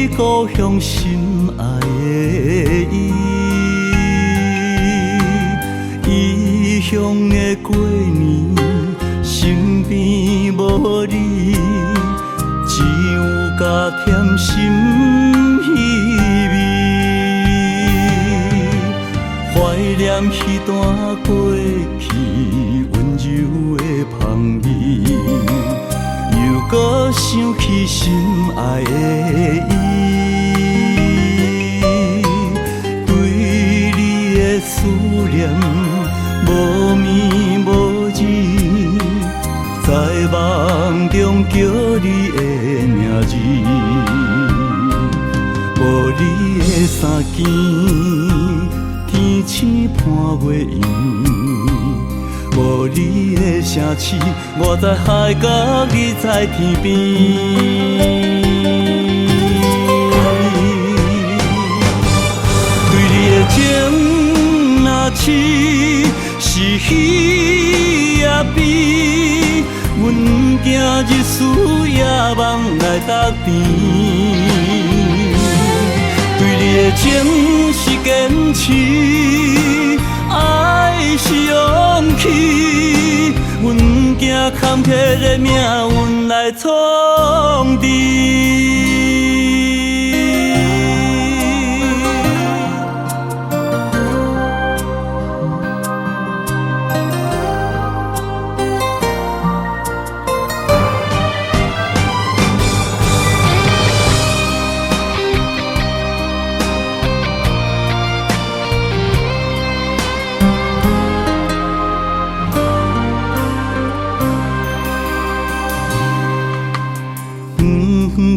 故乡心爱的伊，异乡的过年，身边无你，只有加添心稀微。怀念彼段过去温柔的香味，又搁想起心爱的伊，对你的思念无眠无日，在梦中叫你的名字，无你的衫件，天星伴月圆。无你的城市，我在海角，你在天边。对你的情若痴，是喜也悲，阮行日思夜梦来搭边。对你的情是坚持，爱是勇气，阮行坎坷的命运来创治。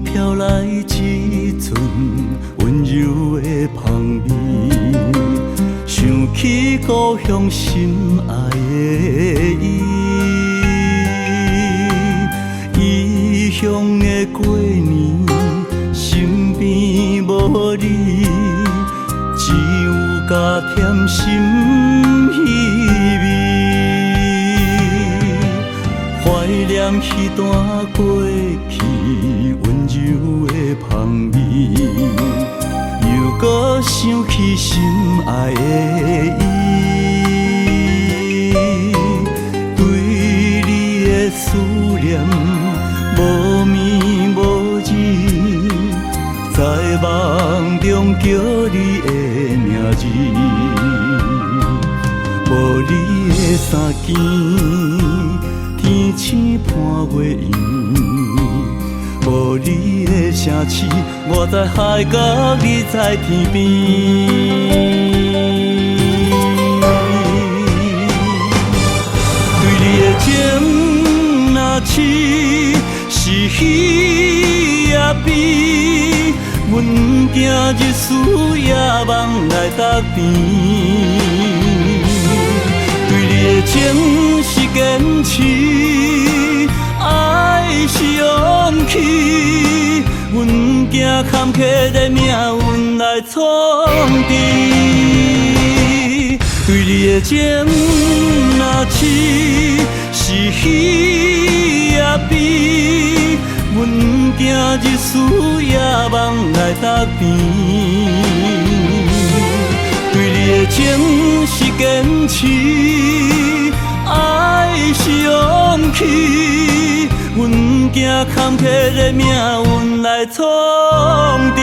飘来一阵温柔的香味，想起故乡心爱的伊，异乡的过年，身边无你，只有加添心稀微。怀念彼段过去温柔的香味，又搁想起心爱的伊，对你的思念无眠无日，在梦中叫你的名字，无你的衫件，天星伴月圆。无你的城市，我在海角，你在天边。对你的情若痴，是喜也悲，阮行日思夜梦来搭边。对你的情是坚持，爱是勇气，阮行坎坷的命运来创治。对你的情若痴，是喜也悲，阮行日思夜梦来搭边。对你的情是坚持，爱是勇气，阮行坎坷的命运来创治。